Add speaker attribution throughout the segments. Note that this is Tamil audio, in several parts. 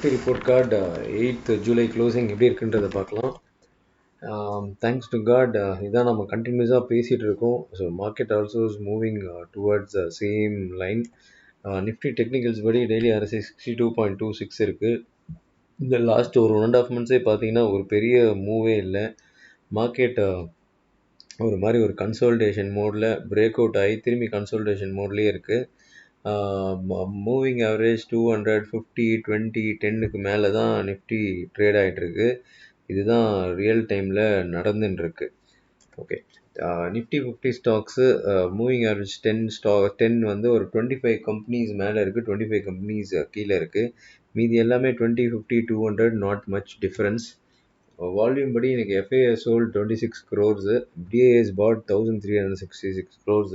Speaker 1: Report card 8th July closing எப்படி இருக்குன்றதை பார்க்கலாம். தேங்க்ஸ் டு காட் இதான் நம்ம கண்டினியூஸாக பேசிகிட்டு இருக்கோம். So market also is moving towards same line. Nifty technicals படி டெய்லி RSI 62.26 இருக்குது. இந்த லாஸ்ட் ஒரு 1.5 monthsே பார்த்தீங்கன்னா ஒரு பெரிய மூவே இல்லை. மார்க்கெட் ஒரு மாதிரி ஒரு கன்சாலிடேஷன் மோடில் பிரேக் அவுட் ஆகி திரும்பி கன்சாலிடேஷன் மோட்லேயே இருக்குது. மூவிங் ஆவரேஜ் 250 20 10க்கு மேலே தான் நிஃப்டி ட்ரேட் ஆகிட்டுருக்கு. இதுதான் ரியல் டைமில் நடந்துட்டுருக்கு. Okay, Nifty 50 stocks moving average 10 வந்து ஒரு 25 கம்பெனிஸ் மேலே இருக்குது, 25 கம்பெனிஸ் கீழே இருக்குது. மீதி எல்லாமே 20 50 200, நாட் மச் டிஃப்ரென்ஸ். வால்யூம் படி எனக்கு FII சோல்ட் 26 crores, DIS பாட் 1366 crores.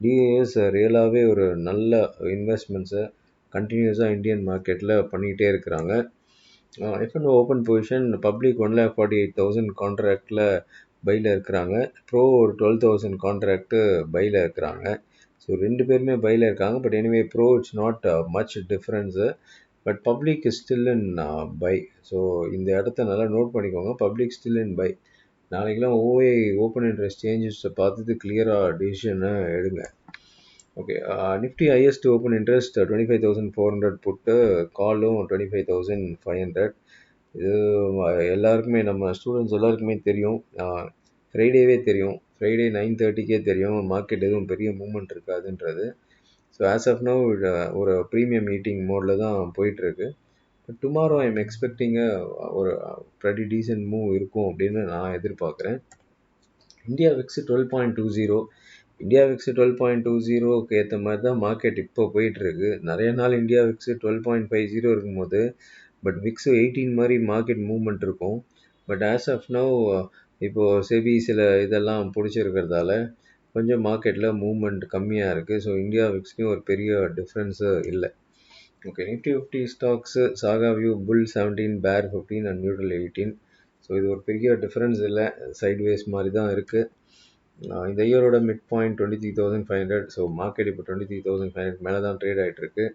Speaker 1: DIS ரியலாகவே ஒரு நல்ல இன்வெஸ்ட்மெண்ட்ஸை கண்டினியூஸாக இந்தியன் மார்க்கெட்டில் பண்ணிகிட்டே இருக்கிறாங்க. F&O ஓப்பன் பொசிஷன் பப்ளிக் 1,48,000 கான்ட்ராக்டில் பையில் இருக்கிறாங்க. ப்ரோ ஒரு 12,000 கான்ட்ராக்டு பையில் இருக்கிறாங்க. ஸோ ரெண்டு பேருமே பையில் இருக்காங்க. But anyway bro it's not much difference. But public is still in buy. So இந்த இடத்த நல்லா நோட் பண்ணிக்கோங்க. Public still in buy. நாளைக்கெல்லாம் OI ஓப்பன் இன்ட்ரெஸ்ட் சேஞ்சஸை பார்த்துட்டு கிளியராக டிசிஷனை எடுங்க. Okay, Nifty highest open interest 25,400 put, காலும் 25,500. இது எல்லாருக்குமே நம்ம ஸ்டூடெண்ட்ஸ் எல்லாருக்குமே தெரியும். ஃப்ரைடேவே தெரியும். ஃப்ரைடே 9:30க்கே தெரியும் மார்க்கெட் எதுவும் பெரிய மூவ்மெண்ட் இருக்காதுன்றது. ஸோ ஆஸ் ஆஃப் நவ் ஒரு ப்ரீமியம் மீட்டிங் மோடில் தான் போயிட்டுருக்கு. But tomorrow I am expecting ஒரு ப்ரெடி டீசென்ட் மூவ் இருக்கும் அப்படின்னு நான் எதிர்பார்க்குறேன். India VIX 12.20. இந்தியா விக்ஸ் 12.20க்கு ஏற்ற மாதிரி தான் மார்க்கெட் இப்போ போயிட்டுருக்கு. நிறைய நாள் இந்தியா விக்ஸ் 12.50 இருக்கும்போது பட் விக்ஸ் 18 மாதிரி மார்க்கெட் மூவ்மெண்ட் இருக்கும். பட் ஆஸ் ஆஃப் நவ் இப்போது செபி சில இதெல்லாம் பிடிச்சிருக்கிறதால கொஞ்சம் மார்க்கெட்டில் மூவ்மெண்ட் கம்மியாக இருக்குது. ஸோ இந்தியா விக்ஸ்லேயும் ஒரு பெரிய டிஃப்ரென்ஸு இல்லை. ஓகே, நிஃப்டி 50 ஸ்டாக்ஸு சாகா வியூ புல் 17, பேர் 15 அண்ட் நியூட்ரல் 18. ஸோ இது ஒரு பெரிய டிஃப்ரென்ஸ் இல்லை, சைட்வேஸ் மாதிரி தான் இருக்குது. இந்த இயரோட மிட் பாயிண்ட் 23,500. ஸோ மார்க்கெட் இப்போ 23,500 மேலே தான் ட்ரேட் ஆகிட்டுருக்கு.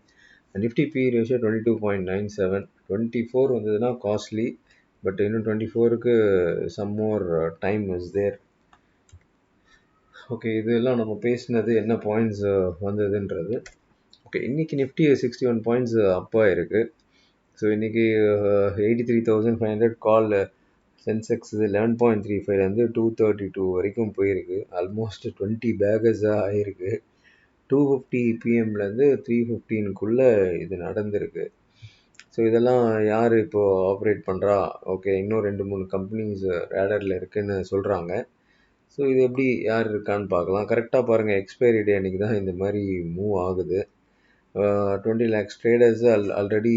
Speaker 1: Nifty B ratio 22.97. 24 வந்ததுன்னா காஸ்ட்லி. பட் இன்னும் 24க்கு some more time is there. Okay, இதெல்லாம் நம்ம பேசினது என்ன பாயிண்ட்ஸ் வந்ததுன்றது. ஓகே, இன்றைக்கி நிஃப்டி 61 பாயிண்ட்ஸ் அப்பாக இருக்குது. ஸோ இன்றைக்கி 83,500 கால். சென்செக்ஸ் 11.35லேருந்து 232 வரைக்கும் போயிருக்கு. ஆல்மோஸ்ட் 20 பேகஸாக ஆகிருக்கு. 250 பிஎம்லேருந்து 315க்குள்ளே இது நடந்திருக்கு. ஸோ இதெல்லாம் யார் இப்போது ஆப்ரேட் பண்ணுறா? ஓகே, இன்னும் 2-3 கம்பெனிஸ் ரேடரில் இருக்குதுன்னு சொல்கிறாங்க. ஸோ இது எப்படி யார் இருக்கான்னு பார்க்கலாம். கரெக்டாக பாருங்கள், எக்ஸ்பைரி டே அன்றைக்கி தான் இந்த மாதிரி மூவ் ஆகுது. 20 lakhs ட்ரேடர்ஸு ஆல்ரெடி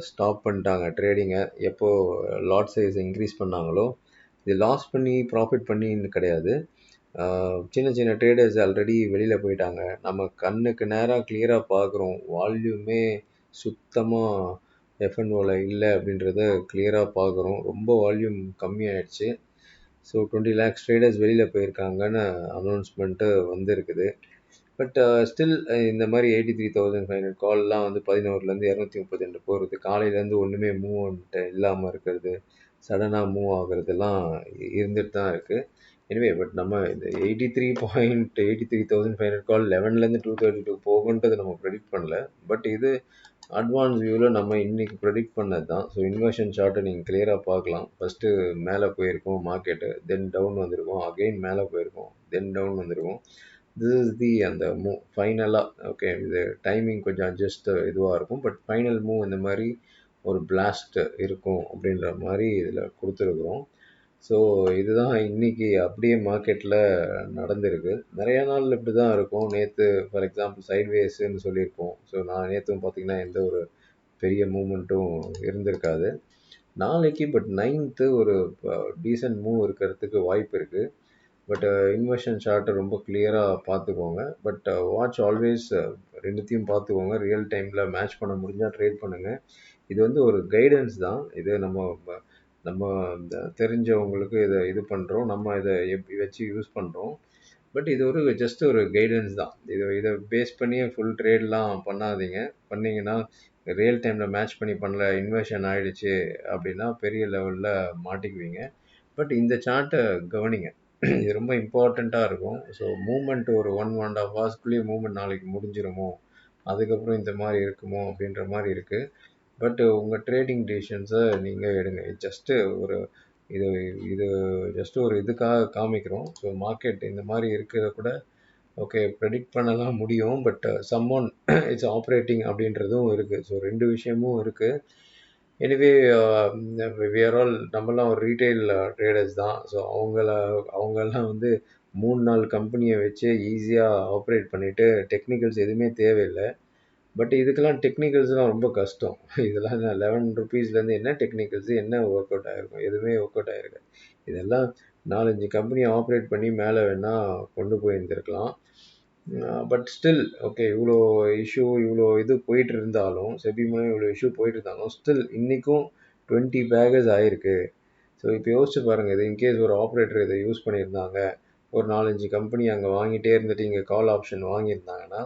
Speaker 1: ஸ்டாப் பண்ணிட்டாங்க ட்ரேடிங்கை. எப்போது லாட் சைஸ் இன்க்ரீஸ் பண்ணாங்களோ, இது லாஸ் பண்ணி ப்ராஃபிட் பண்ணின்னு கிடையாது. சின்ன சின்ன ட்ரேடர்ஸ் ஆல்ரெடி வெளியில் போயிட்டாங்க. நம்ம கண்ணுக்கு நேராக கிளியராக பார்க்குறோம், வால்யூமே சுத்தமாக F&Oவில் இல்லை அப்படின்றத கிளியராக பார்க்குறோம். ரொம்ப வால்யூம் கம்மியாயிடுச்சு. ஸோ 20 lakhs ட்ரேடர்ஸ் வெளியில் போயிருக்காங்கன்னு அனௌன்ஸ்மெண்ட்டு வந்திருக்குது. பட் ஸ்டில் இந்த மாதிரி 83,500 கால்லாம் வந்து 11லேருந்து 232 போகிறது, காலையிலேருந்து ஒன்றுமே மூவ்மெண்ட் இல்லாமல் இருக்கிறது, சடனாக மூவ் ஆகுறதெல்லாம் இருந்துட்டு தான் இருக்குது. எனிவே பட் நம்ம இந்த 83,500 கால் 11லேருந்து 232 போகுன்றது நம்ம ப்ரெடிக்ட் பண்ணல. பட் இது அட்வான்ஸ் வியூவில் நம்ம இன்றைக்கி ப்ரெடிக்ட் பண்ணது தான். ஸோ இன்வெர்ஷன் சார்ட்டை நீங்கள் கிளியராக பார்க்கலாம். ஃபஸ்ட்டு மேலே போயிருக்கோம் மார்க்கெட்டு, தென் டவுன் வந்திருக்கும், அகெயின் மேலே போயிருக்கோம், தென் டவுன் வந்திருக்கும். திஸ் இஸ் தி அந்த மூவ் ஃபைனலாக. ஓகே, இது டைமிங் கொஞ்சம் அட்ஜஸ்ட் இதுவாக இருக்கும். பட் ஃபைனல் மூவ் இந்த மாதிரி ஒரு பிளாஸ்ட் இருக்கும் அப்படின்ற மாதிரி இதில் கொடுத்துருக்குறோம். ஸோ இதுதான் இன்றைக்கி அப்படியே மார்க்கெட்டில் நடந்திருக்கு. நிறையா நாள் இப்படி தான் இருக்கும். நேற்று ஃபார் எக்ஸாம்பிள் சைட்வேஸ்ன்னு சொல்லியிருப்போம். ஸோ நான் நேற்றும் பார்த்திங்கன்னா எந்த ஒரு பெரிய மூமெண்ட்டும் இருந்திருக்காது. நாளைக்கு பட் 9th ஒரு டீசன்ட் மூவ் இருக்கிறதுக்கு வாய்ப்பு இருக்குது. பட் இன்வெர்ஷன் சார்ட்டை ரொம்ப கிளியராக பார்த்துக்கோங்க. பட் வாட்ச் ஆல்வேஸ், ரெண்டுத்தையும் பார்த்துக்கோங்க. ரியல் டைமில் மேட்ச் பண்ண முடிஞ்சால் ட்ரேட் பண்ணுங்கள். இது வந்து ஒரு கைடன்ஸ் தான். இது நம்ம தெரிஞ்சவங்களுக்கு இதை இது பண்ணுறோம், நம்ம இதை வச்சு யூஸ் பண்ணுறோம். பட் இது ஒரு ஜஸ்ட் ஒரு கைடன்ஸ் தான். இதை பேஸ் பண்ணி ஃபுல் ட்ரேட்லாம் பண்ணாதீங்க. பண்ணிங்கன்னா ரியல் டைமில் மேட்ச் பண்ணி பண்ணல இன்வெர்ஷன் ஆயிடுச்சு அப்படின்னா பெரிய லெவலில் மாட்டிக்குவீங்க. பட் இந்த சார்ட்டை கவனிங்க. இது ரொம்ப இம்பார்ட்டண்ட்டாக இருக்கும். ஸோ மூமெண்ட் ஒரு 1.5 ஹவர்ஸ்க்குள்ளேயே மூமெண்ட் நாளைக்கு முடிஞ்சிருமோ, அதுக்கப்புறம் இந்த மாதிரி இருக்குமோ அப்படின்ற மாதிரி இருக்குது. பட் உங்கள் ட்ரேடிங் டிசிஷன்ஸை நீங்கள் எடுங்க. ஜஸ்ட்டு ஒரு இது இது ஜஸ்ட் ஒரு இதுக்காக காமிக்கிறோம். ஸோ மார்க்கெட் இந்த மாதிரி இருக்கிறத கூட ஓகே ப்ரெடிக்ட் பண்ணலாம் முடியும். பட் சம்மோன் இட்ஸ் ஆப்ரேட்டிங் அப்படின்றதும் இருக்குது. ஸோ 2 விஷயமும் இருக்குது. எனிவே வி ஆர் ஆல் நம்மலாம் ஒரு ரீட்டைல் ட்ரேடர்ஸ் தான். ஸோ அவங்கெல்லாம் வந்து 3-4 கம்பெனியை வச்சு ஈஸியாக ஆப்ரேட் பண்ணிவிட்டு டெக்னிக்கல்ஸ் எதுவுமே தேவையில்லை. பட் இதுக்கெல்லாம் டெக்னிக்கல்ஸ்லாம் ரொம்ப கஷ்டம். இதெல்லாம் 11 ருபீஸ்லேருந்து என்ன டெக்னிக்கல்ஸு என்ன ஒர்க் அவுட் ஆகிருக்கும்? எதுவுமே ஒர்க் அவுட் ஆகிருக்கு. இதெல்லாம் 4-5 கம்பெனி ஆப்ரேட் பண்ணி மேலே வேணால் கொண்டு போயிருந்துருக்கலாம். பட் ஸ்டில் ஓகே இவ்வளோ இஷ்யூ இவ்வளோ இது போயிட்டு இருந்தாலும் செபி மூலம் இவ்வளோ இஷ்யூ போயிட்டு இருந்தாலும் ஸ்டில் இன்றைக்கும் 20 பேகர்ஸ் ஆகிருக்கு. ஸோ இப்போ யோசிச்சு பாருங்கள், இது இன்கேஸ் ஒரு ஆப்ரேட்டர் இதை யூஸ் பண்ணியிருந்தாங்க, ஒரு 4-5 கம்பெனி அங்கே வாங்கிட்டே இருந்துட்டு இங்கே கால் ஆப்ஷன் வாங்கியிருந்தாங்கன்னா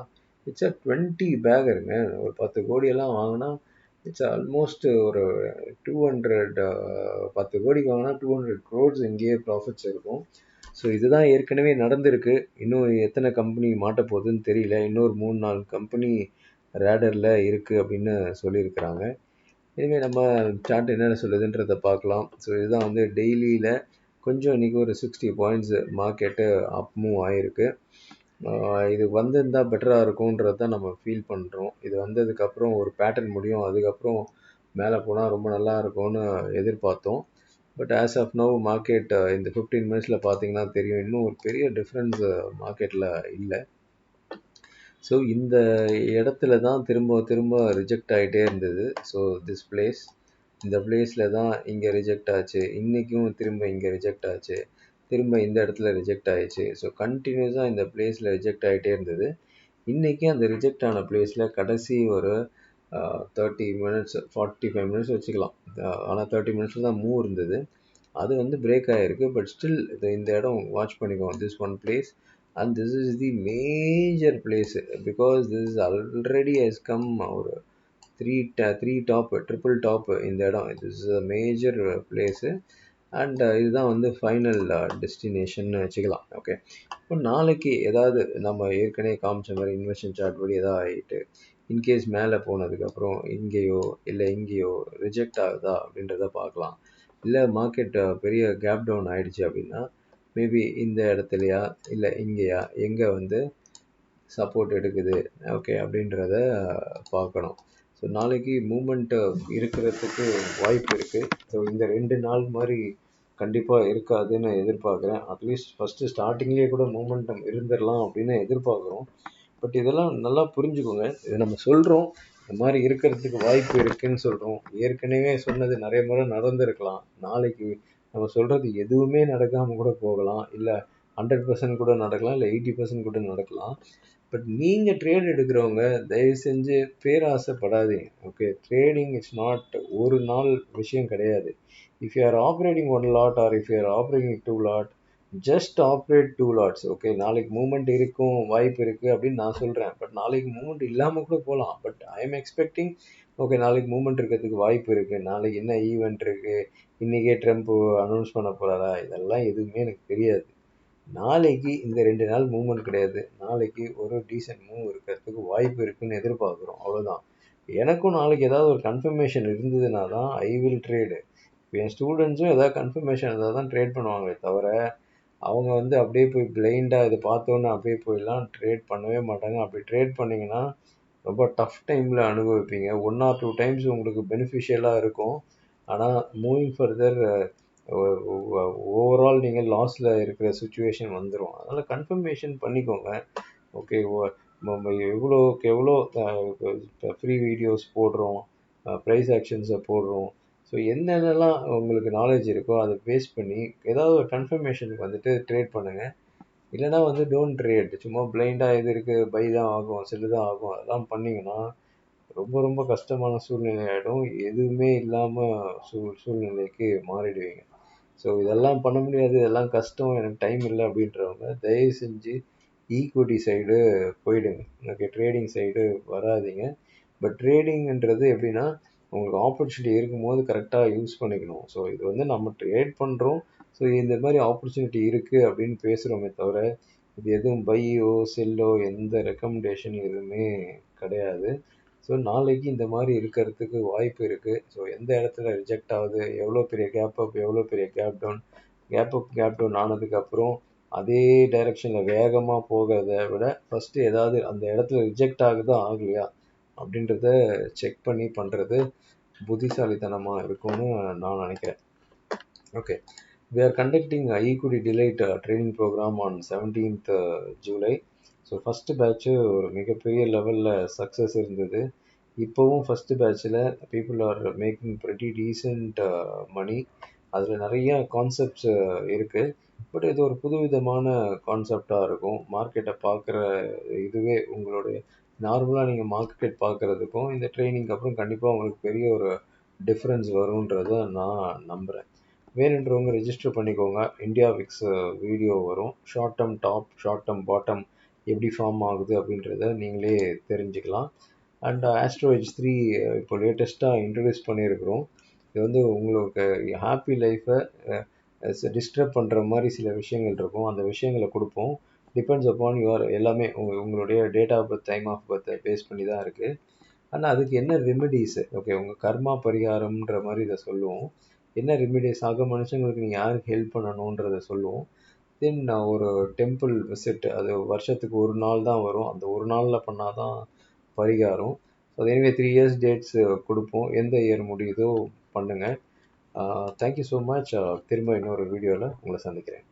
Speaker 1: இட்ஸ் 20 பேகருங்க. ஒரு 10 கோடியெல்லாம் வாங்கினா இட்ஸ் ஆல்மோஸ்ட் ஒரு 200 10 கோடிக்கு வாங்கினா 200 க்ரோர்ஸ் இங்கேயே ப்ராஃபிட்ஸ் இருக்கும். ஸோ இதுதான் ஏற்கனவே நடந்திருக்கு. இன்னும் எத்தனை கம்பெனி மாட்ட போகுதுன்னு தெரியல. இன்னொரு 3-4 கம்பெனி ரேடரில் இருக்குது அப்படின்னு சொல்லியிருக்கிறாங்க. இனிமேல் நம்ம சார்ட் என்னென்ன சொல்லுதுன்றதை பார்க்கலாம். ஸோ இதுதான் வந்து டெய்லியில் கொஞ்சம் இன்றைக்கி ஒரு 60 பாயிண்ட்ஸ் மார்க்கெட்டு அப் மூவ் ஆகிருக்கு. இது வந்திருந்தால் பெட்டராக இருக்கும்ன்றது தான் நம்ம ஃபீல் பண்ணுறோம். இது வந்ததுக்கப்புறம் ஒரு பேட்டர்ன் முடியும், அதுக்கப்புறம் மேலே போனால் ரொம்ப நல்லா இருக்கும்னு எதிர்பார்த்தோம். But as of now market இந்த 15 மினிட்ஸில் பார்த்தீங்கன்னா தெரியும், இன்னும் ஒரு பெரிய டிஃப்ரென்ஸ் மார்க்கெட்டில் இல்லை. ஸோ இந்த இடத்துல தான் திரும்ப திரும்ப ரிஜெக்ட் ஆகிட்டே இருந்தது. ஸோ திஸ் பிளேஸ், இந்த பிளேஸில் தான் இங்கே ரிஜெக்ட் ஆச்சு, இன்றைக்கும் திரும்ப இங்கே ரிஜெக்ட் ஆச்சு, திரும்ப இந்த இடத்துல ரிஜெக்ட் ஆகிடுச்சு. ஸோ கண்டினியூஸாக இந்த பிளேஸில் ரிஜெக்ட் ஆகிட்டே இருந்தது. இன்றைக்கி அந்த ரிஜெக்ட் ஆன பிளேஸில் கடைசி ஒரு 30 மினிட்ஸ் 45 மினிட்ஸ் வச்சுக்கலாம். ஆனால் 30 மினிட்ஸில் தான் மூவ் இருந்தது. அது வந்து பிரேக் ஆகிருக்கு. பட் ஸ்டில் இந்த இடம் வாட்ச் பண்ணிக்கோங்க. This one place and this is the major place, because this is already has come ஒரு த்ரீ டாப் ட்ரிபிள் டாப் இந்த இடம். This is a major place and இதுதான் வந்து ஃபைனல் டெஸ்டினேஷன் வச்சுக்கலாம். ஓகே, இப்போ நாளைக்கு ஏதாவது நம்ம ஏற்கனவே காமிச்ச மாதிரி இன்வெஸ்ட்மெண்ட் சார்ட் படி ஏதாவது ஆகிட்டு இன்கேஸ் மேலே போனதுக்கப்புறம் இங்கேயோ இல்லை இங்கேயோ ரிஜெக்ட் ஆகுதா அப்படின்றத பார்க்கலாம். இல்லை மார்க்கெட் பெரிய கேப் டவுன் ஆகிடுச்சு அப்படின்னா மேபி இந்த இடத்துலையா இல்லை இங்கேயா எங்கே வந்து சப்போர்ட் எடுக்குது ஓகே அப்படின்றத பார்க்கணும். ஸோ நாளைக்கு மூமெண்ட்டு இருக்கிறதுக்கு வாய்ப்பு இருக்குது. ஸோ இந்த 2 நாள் மாதிரி கண்டிப்பாக இருக்காதுன்னு எதிர்பார்க்குறேன். அட்லீஸ்ட் ஃபஸ்ட்டு ஸ்டார்டிங்லேயே கூட மூமெண்டம் இருந்துடலாம் அப்படின்னு எதிர்பார்க்குறோம். பட் இதெல்லாம் நல்லா புரிஞ்சுக்கோங்க. இதை நம்ம சொல்கிறோம், இந்த மாதிரி இருக்கிறதுக்கு வாய்ப்பு இருக்குதுன்னு சொல்கிறோம். ஏற்கனவே சொன்னது நிறைய முறை நடந்திருக்கலாம். நாளைக்கு நம்ம சொல்கிறது எதுவுமே நடக்காமல் கூட போகலாம். இல்லை 100% கூட நடக்கலாம், இல்லை 80% கூட நடக்கலாம். பட் நீங்கள் ட்ரேட் எடுக்கிறவங்க தயவு செஞ்சு பேராசைப்படாதீங்க. ஓகே, ட்ரேடிங் இட்ஸ் நாட் ஒரு நாள் விஷயம் கிடையாது. If you are operating 1 lot or if you are operating 2 lot, just operate 2 lots. Okay, நாளைக்கு மூமெண்ட் இருக்கும், வாய்ப்பு இருக்குது அப்படின்னு நான் சொல்கிறேன். பட் நாளைக்கு மூமெண்ட் இல்லாமல் கூட போகலாம். But I am expecting okay நாளைக்கு மூமெண்ட் இருக்கிறதுக்கு வாய்ப்பு இருக்குது. நாளைக்கு என்ன ஈவெண்ட் இருக்குது, இன்றைக்கே ட்ரம்ப் அனௌன்ஸ் பண்ண போகிறாரா, இதெல்லாம் எதுவுமே எனக்கு தெரியாது. நாளைக்கு இந்த 2 நாள் மூவ்மெண்ட் கிடையாது. நாளைக்கு ஒரு டீசென்ட் மூவ் இருக்கிறதுக்கு வாய்ப்பு இருக்குன்னு எதிர்பார்க்குறோம், அவ்வளோதான். எனக்கும் நாளைக்கு ஏதாவது ஒரு கன்ஃபர்மேஷன் இருந்ததுன்னா தான் ஐ வில் ட்ரேடு. இப்போ என் ஸ்டூடெண்ட்ஸும் ஏதாவது கன்ஃபர்மேஷன் இருந்தால் தான் ட்ரேட் பண்ணுவாங்களே தவிர அவங்க வந்து அப்படியே போய் பிளைண்டாக இதை பார்த்தோன்னே அப்படியே போயெல்லாம் ட்ரேட் பண்ணவே மாட்டாங்க. அப்படி ட்ரேட் பண்ணிங்கன்னா ரொம்ப டஃப் டைமில் அனுபவிப்பீங்க. 1 ஆர் 2 டைம்ஸ் உங்களுக்கு பெனிஃபிஷியலாக இருக்கும். ஆனால் மூவிங் ஃபர்தர் ஓவரால் நீங்கள் லாஸில் இருக்கிற சுச்சுவேஷன் வந்துடும். அதனால் கன்ஃபர்மேஷன் பண்ணிக்கோங்க. ஓகே, எவ்வளோக்கு எவ்வளோ ஃப்ரீ வீடியோஸ் போடுறோம், ப்ரைஸ் ஆக்ஷன்ஸை போடுறோம். ஸோ என்னென்னலாம் உங்களுக்கு நாலேஜ் இருக்கோ அதை பேஸ் பண்ணி ஏதாவது ஒரு கன்ஃபர்மேஷனுக்கு வந்துட்டு ட்ரேட் பண்ணுங்கள். இல்லைனா வந்து டோன்ட் ட்ரேட். சும்மா பிளைண்டாக எது இருக்குது, பை தான் ஆகும், செல்லு தான் ஆகும், அதெல்லாம் பண்ணிங்கன்னா ரொம்ப ரொம்ப கஷ்டமான சூழ்நிலை ஆகிடும். எதுவுமே இல்லாமல் சூழ்நிலைக்கு மாறிடுவீங்க. ஸோ இதெல்லாம் பண்ண முடியாது, இதெல்லாம் கஷ்டம், எனக்கு டைம் இல்லை அப்படின்றவங்க தயவு செஞ்சு ஈக்விட்டி சைடு போயிடுங்க. ஓகே, ட்ரேடிங் சைடு வராதிங்க. பட் ட்ரேடிங்ன்றது எப்படின்னா உங்களுக்கு ஆப்பர்ச்சுனிட்டி இருக்கும்போது கரெக்டாக யூஸ் பண்ணிக்கணும். ஸோ இது வந்து நம்ம ட்ரேட் பண்ணுறோம். ஸோ இந்த மாதிரி ஆப்பர்ச்சுனிட்டி இருக்குது அப்படின்னு பேசுகிறோமே தவிர இது எதுவும் பையோ செல்லோ எந்த ரெக்கமெண்டேஷன் எதுவுமே கிடையாது. ஸோ நாளைக்கு இந்த மாதிரி இருக்கிறதுக்கு வாய்ப்பு இருக்குது. ஸோ எந்த இடத்துல ரிஜெக்ட் ஆகுது, எவ்வளோ பெரிய கேப் அப், எவ்வளோ பெரிய gap down, gap up gap down ஆனதுக்கப்புறம் அதே டைரெக்ஷனில் வேகமாக போகிறத விட ஃபஸ்ட்டு ஏதாவது அந்த இடத்துல ரிஜெக்ட் ஆகுதா ஆகலையா அப்படின்றத செக் பண்ணி பண்ணுறது புத்திசாலித்தனமாக இருக்கும்னு நான் நினைக்கிறேன். Okay, we are conducting a equity delayed training program on 17th July. So first batch ஒரு மிகப்பெரிய லெவலில் சக்ஸஸ் இருந்தது. இப்போவும் ஃபஸ்ட்டு பேட்சில் people are making pretty decent money. அதில் நிறையா கான்செப்ட்ஸ் இருக்குது. பட் இது ஒரு புதுவிதமான கான்செப்டாக இருக்கும். மார்க்கெட்டை பார்க்குற இதுவே உங்களுடைய நார்மலாக நீங்கள் மார்க்கெட் பார்க்குறதுக்கும் இந்த ட்ரைனிங்க்கு அப்புறம் கண்டிப்பாக உங்களுக்கு பெரிய ஒரு டிஃப்ரென்ஸ் வரும்ன்றதை நான் நம்புகிறேன். வேணுன்றவங்க ரெஜிஸ்டர் பண்ணிக்கோங்க. இந்தியா விக்ஸ் வீடியோ வரும். Short term top, short term bottom எப்படி ஃபார்ம் ஆகுது அப்படின்றத நீங்களே தெரிஞ்சுக்கலாம். அண்ட் ஆஸ்ட்ரோ H3 இப்போ லேட்டஸ்ட்டாக இன்ட்ரடியூஸ் பண்ணியிருக்கிறோம். இது வந்து உங்களுக்கு ஹாப்பி லைஃப்பை டிஸ்டர்ப் பண்ணுற மாதிரி சில விஷயங்கள் இருக்கும். அந்த விஷயங்களை கொடுப்போம். டிபெண்ட்ஸ் அப்பான் யுவர் எல்லாமே உங்களுடைய date of birth, time of பர்த்தை பேஸ் பண்ணி தான் இருக்குது. ஆனால் அதுக்கு என்ன ரெமெடிஸு, ஓகே உங்கள் கர்மா பரிகாரம்ன்ற மாதிரி இதை சொல்லுவோம். என்ன ரெமிடிஸ் ஆக மனுஷங்களுக்கு நீங்கள் யாருக்கு ஹெல்ப் பண்ணணுன்றதை சொல்லுவோம். தென் ஒரு டெம்பிள் விசிட், அது வருஷத்துக்கு ஒரு நாள் தான் வரும். அந்த ஒரு நாளில் பண்ணால் தான் பரிகாரம். அது எனவே 3 இயர்ஸ் டேட்ஸ் கொடுப்போம். எந்த இயர் முடியுதோ பண்ணுங்கள். Thank you so much. திரும்ப இன்னொரு வீடியோவில் உங்களை சந்திக்கிறேன்.